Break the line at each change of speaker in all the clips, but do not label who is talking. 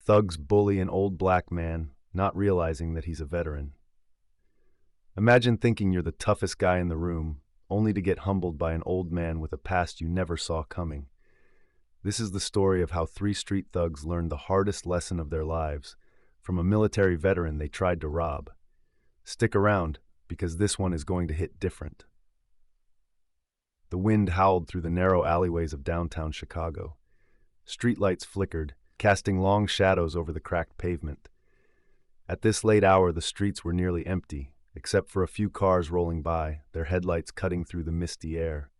Thugs bully an old black man, not realizing that he's a veteran. Imagine thinking you're the toughest guy in the room, only to get humbled by an old man with a past you never saw coming. This is the story of how three street thugs learned the hardest lesson of their lives from a military veteran they tried to rob. Stick around, because this one is going to hit different. The wind howled through the narrow alleyways of downtown Chicago. Streetlights flickered, casting long shadows over the cracked pavement. At this late hour, the streets were nearly empty, except for a few cars rolling by, their headlights cutting through the misty air.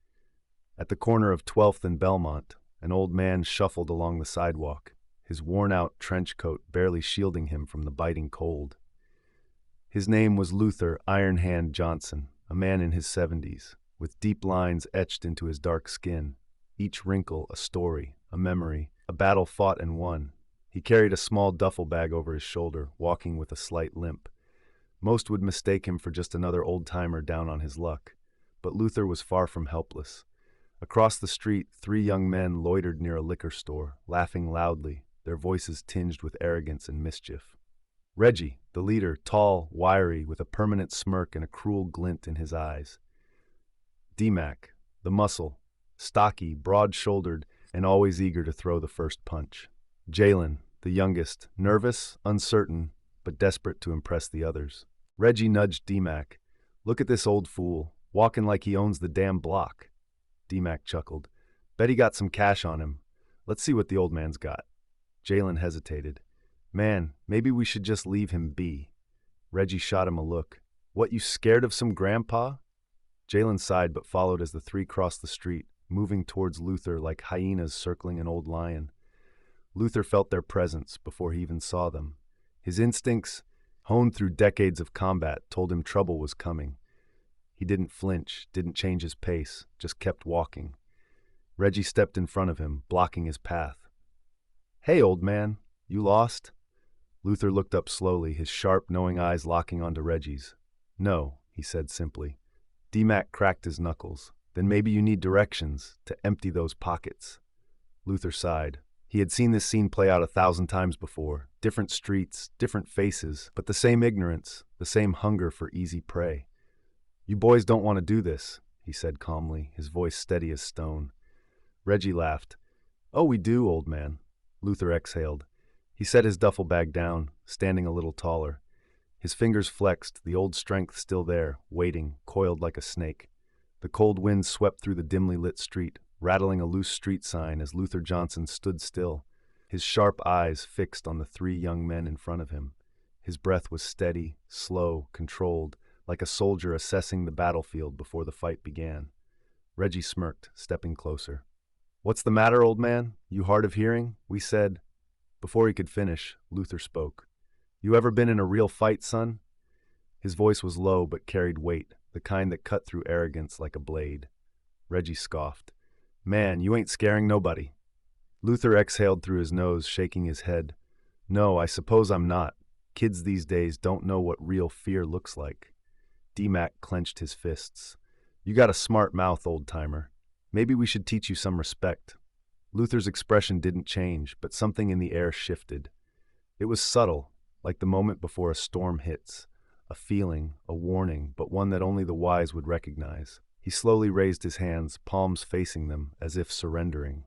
At the corner of 12th and Belmont, an old man shuffled along the sidewalk, his worn-out trench coat barely shielding him from the biting cold. His name was Luther "Iron Hand" Johnson, a man in his 70s, with deep lines etched into his dark skin, each wrinkle a story, a memory, a battle fought and won. He carried a small duffel bag over his shoulder, walking with a slight limp. Most would mistake him for just another old-timer down on his luck, but Luther was far from helpless. Across the street, three young men loitered near a liquor store, laughing loudly, their voices tinged with arrogance and mischief. Reggie, the leader, tall, wiry, with a permanent smirk and a cruel glint in his eyes. D-Mac, the muscle, stocky, broad-shouldered, and always eager to throw the first punch. Jalen, the youngest, nervous, uncertain, but desperate to impress the others. Reggie nudged D-Mac. "Look at this old fool, walking like he owns the damn block." D-Mac chuckled. "Bet he got some cash on him. Let's see what the old man's got." Jalen hesitated. "Man, maybe we should just leave him be." Reggie shot him a look. "What, you scared of some grandpa?" Jalen sighed but followed as the three crossed the street, moving towards Luther like hyenas circling an old lion. Luther felt their presence before he even saw them. His instincts, honed through decades of combat, told him trouble was coming. He didn't flinch, didn't change his pace, just kept walking. Reggie stepped in front of him, blocking his path. "Hey, old man, you lost?" Luther looked up slowly, his sharp, knowing eyes locking onto Reggie's. "No," he said simply. D-Mac cracked his knuckles. "Then maybe you need directions to empty those pockets." Luther sighed. He had seen this scene play out 1,000 times before. Different streets, different faces, but the same ignorance, the same hunger for easy prey. "You boys don't want to do this," he said calmly, his voice steady as stone. Reggie laughed. "Oh, we do, old man." Luther exhaled. He set his duffel bag down, standing a little taller. His fingers flexed, the old strength still there, waiting, coiled like a snake. The cold wind swept through the dimly lit street, rattling a loose street sign as Luther Johnson stood still, his sharp eyes fixed on the three young men in front of him. His breath was steady, slow, controlled, like a soldier assessing the battlefield before the fight began. Reggie smirked, stepping closer. "What's the matter, old man? You hard of hearing?" we said. Before he could finish, Luther spoke. "You ever been in a real fight, son?" His voice was low but carried weight, the kind that cut through arrogance like a blade. Reggie scoffed. "Man, you ain't scaring nobody." Luther exhaled through his nose, shaking his head. "No, I suppose I'm not. Kids these days don't know what real fear looks like." D-Mac clenched his fists. "You got a smart mouth, old-timer. Maybe we should teach you some respect." Luther's expression didn't change, but something in the air shifted. It was subtle, like the moment before a storm hits. A feeling, a warning, but one that only the wise would recognize. He slowly raised his hands, palms facing them, as if surrendering.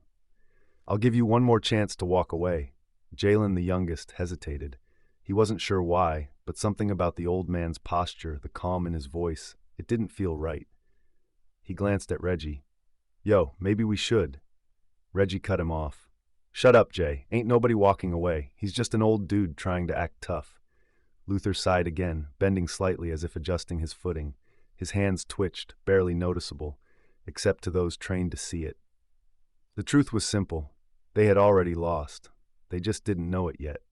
"I'll give you one more chance to walk away." Jalen, the youngest, hesitated. He wasn't sure why, but something about the old man's posture, the calm in his voice, it didn't feel right. He glanced at Reggie. "Yo, maybe we should." Reggie cut him off. "Shut up, Jay. Ain't nobody walking away. He's just an old dude trying to act tough." Luther sighed again, bending slightly as if adjusting his footing. His hands twitched, barely noticeable, except to those trained to see it. The truth was simple. They had already lost. They just didn't know it yet.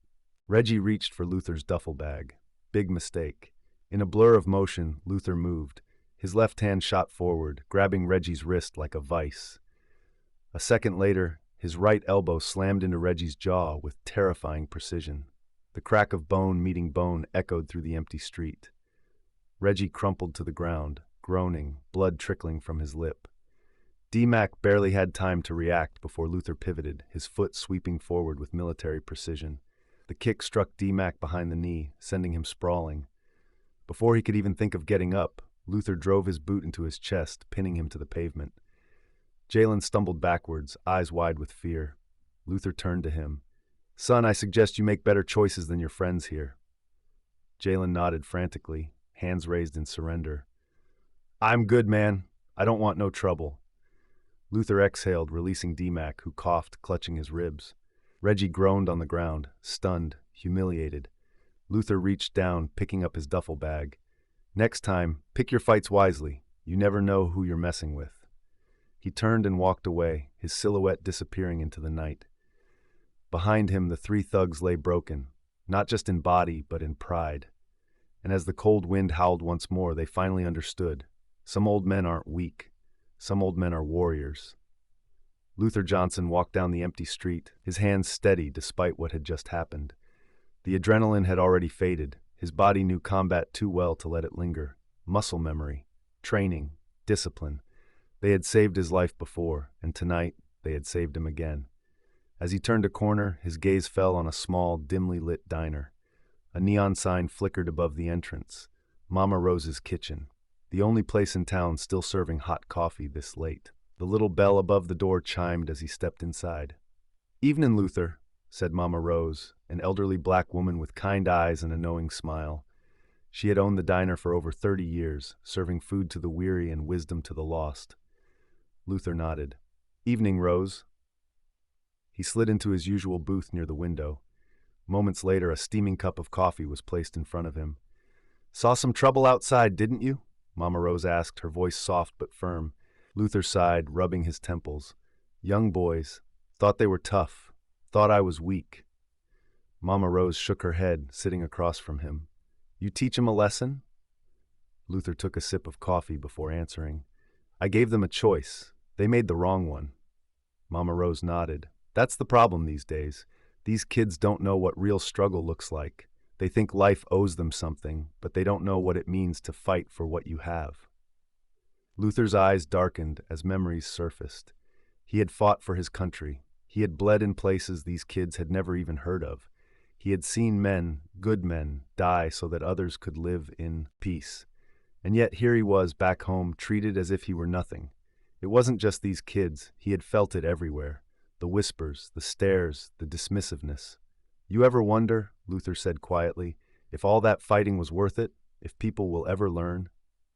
Reggie reached for Luther's duffel bag. Big mistake. In a blur of motion, Luther moved. His left hand shot forward, grabbing Reggie's wrist like a vice. A second later, his right elbow slammed into Reggie's jaw with terrifying precision. The crack of bone meeting bone echoed through the empty street. Reggie crumpled to the ground, groaning, blood trickling from his lip. D-Mac barely had time to react before Luther pivoted, his foot sweeping forward with military precision. The kick struck D-Mac behind the knee, sending him sprawling. Before he could even think of getting up, Luther drove his boot into his chest, pinning him to the pavement. Jalen stumbled backwards, eyes wide with fear. Luther turned to him. "Son, I suggest you make better choices than your friends here." Jalen nodded frantically, hands raised in surrender. "I'm good, man. I don't want no trouble." Luther exhaled, releasing D-Mac, who coughed, clutching his ribs. Reggie groaned on the ground, stunned, humiliated. Luther reached down, picking up his duffel bag. "Next time, pick your fights wisely. You never know who you're messing with." He turned and walked away, his silhouette disappearing into the night. Behind him, the three thugs lay broken, not just in body, but in pride. And as the cold wind howled once more, they finally understood. Some old men aren't weak. Some old men are warriors. Luther Johnson walked down the empty street, his hands steady despite what had just happened. The adrenaline had already faded. His body knew combat too well to let it linger. Muscle memory, training, discipline. They had saved his life before, and tonight they had saved him again. As he turned a corner, his gaze fell on a small, dimly lit diner. A neon sign flickered above the entrance. Mama Rose's Kitchen, the only place in town still serving hot coffee this late. The little bell above the door chimed as he stepped inside. "Evenin', Luther," said Mama Rose, an elderly black woman with kind eyes and a knowing smile. She had owned the diner for over 30 years, serving food to the weary and wisdom to the lost. Luther nodded. "Evening, Rose." He slid into his usual booth near the window. Moments later, a steaming cup of coffee was placed in front of him. "Saw some trouble outside, didn't you?" Mama Rose asked, her voice soft but firm. Luther sighed, rubbing his temples. "Young boys. Thought they were tough. Thought I was weak." Mama Rose shook her head, sitting across from him. "You teach 'em a lesson?" Luther took a sip of coffee before answering. "I gave them a choice. They made the wrong one." Mama Rose nodded. "That's the problem these days. These kids don't know what real struggle looks like. They think life owes them something, but they don't know what it means to fight for what you have." Luther's eyes darkened as memories surfaced. He had fought for his country. He had bled in places these kids had never even heard of. He had seen men, good men, die so that others could live in peace. And yet here he was back home, treated as if he were nothing. It wasn't just these kids. He had felt it everywhere. The whispers, the stares, the dismissiveness. "You ever wonder," Luther said quietly, "if all that fighting was worth it, if people will ever learn?"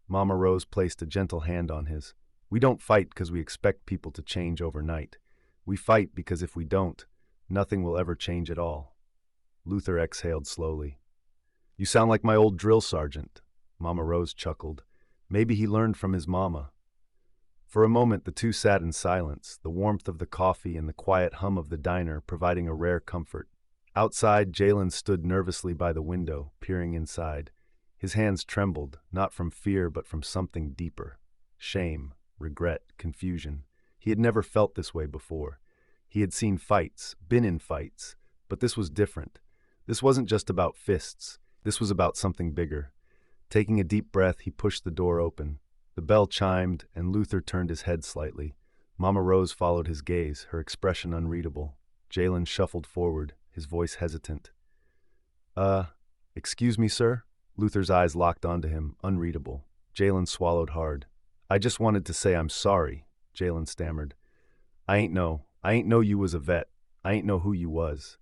Mama Rose placed a gentle hand on his. "We don't fight because we expect people to change overnight. We fight because if we don't, nothing will ever change at all." Luther exhaled slowly. "You sound like my old drill sergeant." Mama Rose chuckled. Maybe he learned from his mama. For a moment the two sat in silence, the warmth of the coffee and the quiet hum of the diner providing a rare comfort. Outside, Jalen stood nervously by the window, peering inside. His hands trembled, not from fear but from something deeper. Shame, regret, confusion. He had never felt this way before. He had seen fights, been in fights, but this was different. This wasn't just about fists. This was about something bigger. Taking a deep breath, he pushed the door open. The bell chimed, and Luther turned his head slightly. Mama Rose followed his gaze, her expression unreadable. Jalen shuffled forward, his voice hesitant. Excuse me, sir?" Luther's eyes locked onto him, unreadable. Jalen swallowed hard. "I just wanted to say I'm sorry," Jalen stammered. I ain't know you was a vet. I ain't know who you was."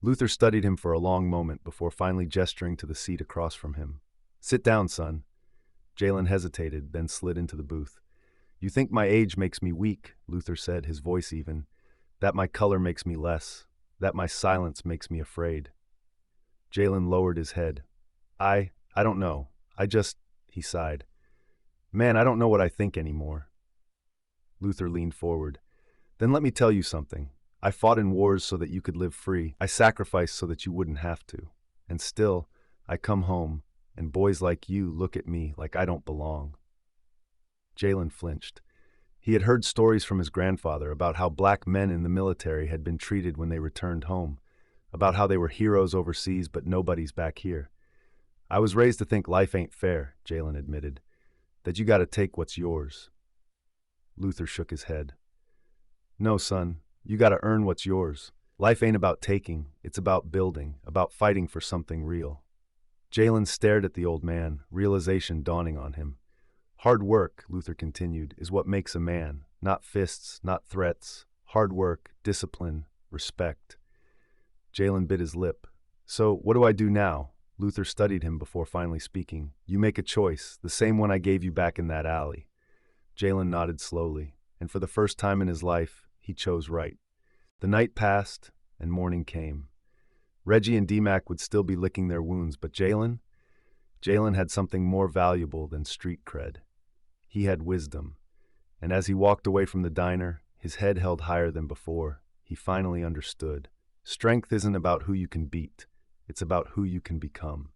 Luther studied him for a long moment before finally gesturing to the seat across from him. "Sit down, son." Jalen hesitated, then slid into the booth. "You think my age makes me weak," Luther said, his voice even. "That my color makes me less. That my silence makes me afraid." Jalen lowered his head. I don't know. He sighed. "Man, I don't know what I think anymore." Luther leaned forward. "Then let me tell you something. I fought in wars so that you could live free. I sacrificed so that you wouldn't have to. And still, I come home, and boys like you look at me like I don't belong." Jalen flinched. He had heard stories from his grandfather about how black men in the military had been treated when they returned home, about how they were heroes overseas but nobodies back here. "I was raised to think life ain't fair," Jalen admitted, "that you gotta take what's yours." Luther shook his head. "No, son, you gotta earn what's yours. Life ain't about taking, it's about building, about fighting for something real. Jalen stared at the old man, realization dawning on him. Hard work, Luther continued, is what makes a man. Not fists, not threats. Hard work, discipline, respect. Jalen bit his lip. So, what do I do now? Luther studied him before finally speaking. You make a choice, the same one I gave you back in that alley. Jalen nodded slowly, and for the first time in his life, he chose right. The night passed, and morning came. Reggie and D-Mac would still be licking their wounds, but Jalen had something more valuable than street cred. He had wisdom, and as he walked away from the diner, his head held higher than before, he finally understood. Strength isn't about who you can beat, it's about who you can become.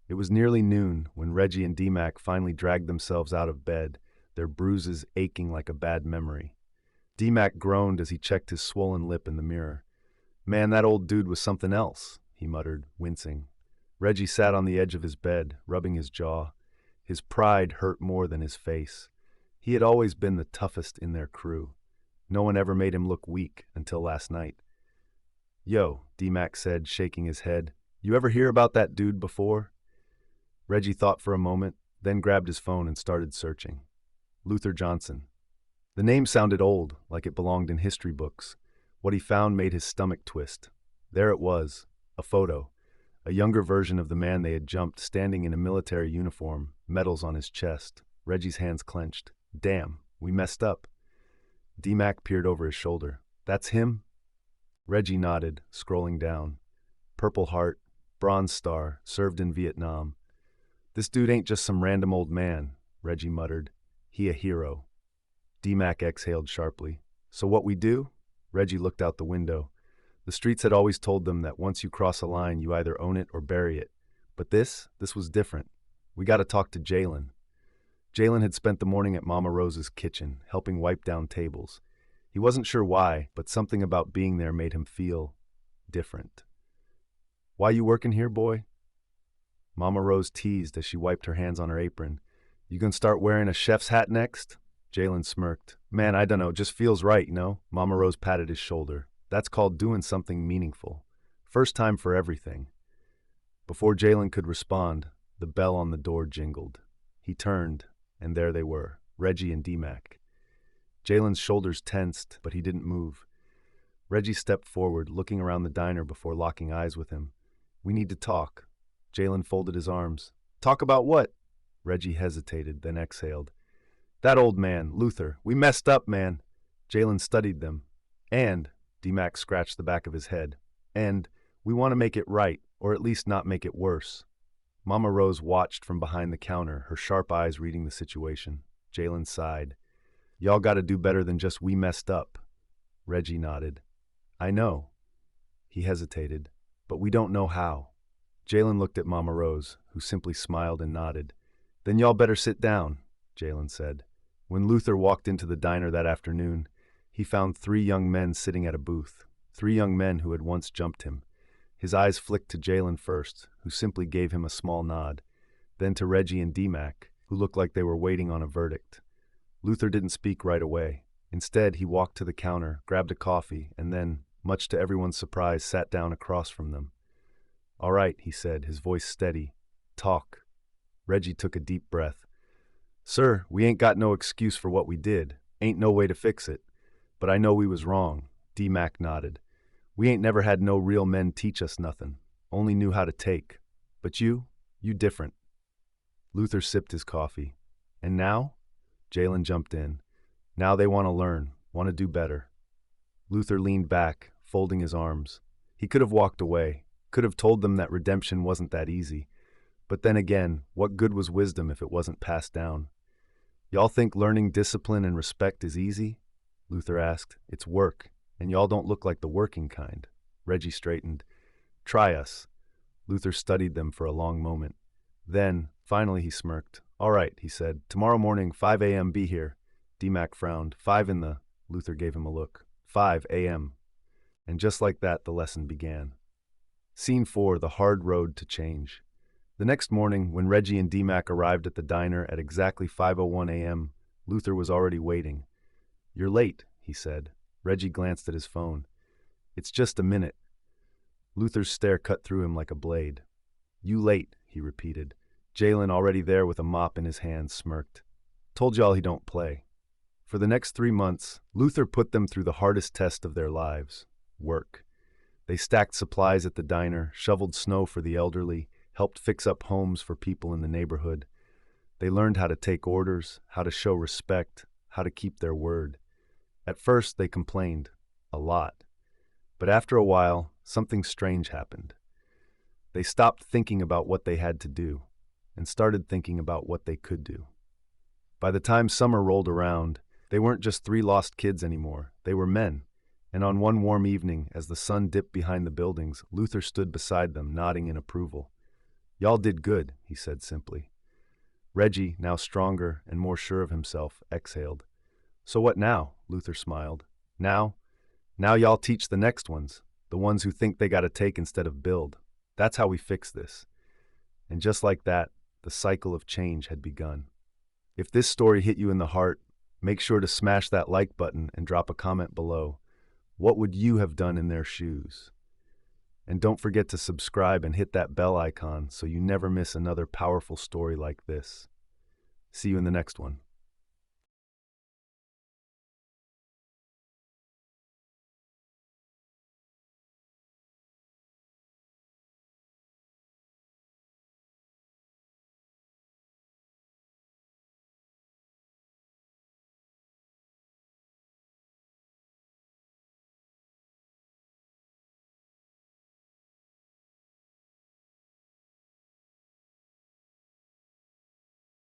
It was nearly noon when Reggie and D-Mac finally dragged themselves out of bed, their bruises aching like a bad memory. D-Mac groaned as he checked his swollen lip in the mirror. Man, that old dude was something else, he muttered, wincing. Reggie sat on the edge of his bed, rubbing his jaw. His pride hurt more than his face. He had always been the toughest in their crew. No one ever made him look weak until last night. Yo, D-Mac said, shaking his head. You ever hear about that dude before? Reggie thought for a moment, then grabbed his phone and started searching. Luther Johnson. The name sounded old, like it belonged in history books. What he found made his stomach twist. There it was, a photo. A younger version of the man they had jumped, standing in a military uniform, medals on his chest. Reggie's hands clenched. Damn, we messed up. D-Mac peered over his shoulder. That's him? Reggie nodded, scrolling down. Purple Heart, Bronze Star, served in Vietnam. This dude ain't just some random old man, Reggie muttered. He a hero. D-Mac exhaled sharply. So what we do? Reggie looked out the window. The streets had always told them that once you cross a line, you either own it or bury it. But this was different. We got to talk to Jalen. Jalen had spent the morning at Mama Rose's kitchen, helping wipe down tables. He wasn't sure why, but something about being there made him feel different. Why you working here, boy? Mama Rose teased as she wiped her hands on her apron. You gonna start wearing a chef's hat next? Jalen smirked. Man, I dunno, just feels right, you know? Mama Rose patted his shoulder. That's called doing something meaningful. First time for everything. Before Jalen could respond, the bell on the door jingled. He turned, and there they were, Reggie and D-Mac. Jalen's shoulders tensed, but he didn't move. Reggie stepped forward, looking around the diner before locking eyes with him. We need to talk. Jalen folded his arms. Talk about what? Reggie hesitated, then exhaled. That old man, Luther. We messed up, man. Jalen studied them. And, D-Mac scratched the back of his head, and we want to make it right, or at least not make it worse. Mama Rose watched from behind the counter, her sharp eyes reading the situation. Jalen sighed. Y'all got to do better than just we messed up. Reggie nodded. I know. He hesitated. But we don't know how. Jalen looked at Mama Rose, who simply smiled and nodded. Then y'all better sit down, Jalen said. When Luther walked into the diner that afternoon, he found 3 young men sitting at a booth, 3 young men who had once jumped him. His eyes flicked to Jalen first, who simply gave him a small nod, then to Reggie and D-Mac, who looked like they were waiting on a verdict. Luther didn't speak right away. Instead, he walked to the counter, grabbed a coffee, and then, much to everyone's surprise, sat down across from them. All right, he said, his voice steady. Talk. Reggie took a deep breath. Sir, we ain't got no excuse for what we did. Ain't no way to fix it. But I know we was wrong. D-Mac nodded. We ain't never had no real men teach us nothing. Only knew how to take. But you different. Luther sipped his coffee. And now? Jalen jumped in. Now they want to learn, want to do better. Luther leaned back, folding his arms. He could have walked away, could have told them that redemption wasn't that easy. But then again, what good was wisdom if it wasn't passed down? Y'all think learning discipline and respect is easy? Luther asked. It's work, and y'all don't look like the working kind. Reggie straightened. Try us. Luther studied them for a long moment. Then, finally he smirked. All right, he said. Tomorrow morning, 5 a.m. be here. D-Mac frowned. 5 in the... Luther gave him a look. 5 a.m. And just like that, the lesson began. Scene 4, the hard road to change. The next morning, when Reggie and D-Mac arrived at the diner at exactly 5:01 a.m., Luther was already waiting. You're late, he said. Reggie glanced at his phone. It's just a minute. Luther's stare cut through him like a blade. You late, he repeated. Jalen, already there with a mop in his hand, smirked. Told y'all he don't play. For the next 3 months, Luther put them through the hardest test of their lives, work. They stacked supplies at the diner, shoveled snow for the elderly, helped fix up homes for people in the neighborhood. They learned how to take orders, how to show respect, how to keep their word. At first, they complained, a lot. But after a while, something strange happened. They stopped thinking about what they had to do and started thinking about what they could do. By the time summer rolled around, they weren't just 3 lost kids anymore. They were men. And on one warm evening, as the sun dipped behind the buildings, Luther stood beside them, nodding in approval. Y'all did good, he said simply. Reggie, now stronger and more sure of himself, exhaled. So what now? Luther smiled. Now y'all teach the next ones, the ones who think they gotta take instead of build. That's how we fix this. And just like that, the cycle of change had begun. If this story hit you in the heart, make sure to smash that like button and drop a comment below. What would you have done in their shoes? And don't forget to subscribe and hit that bell icon so you never miss another powerful story like this. See you in the next one.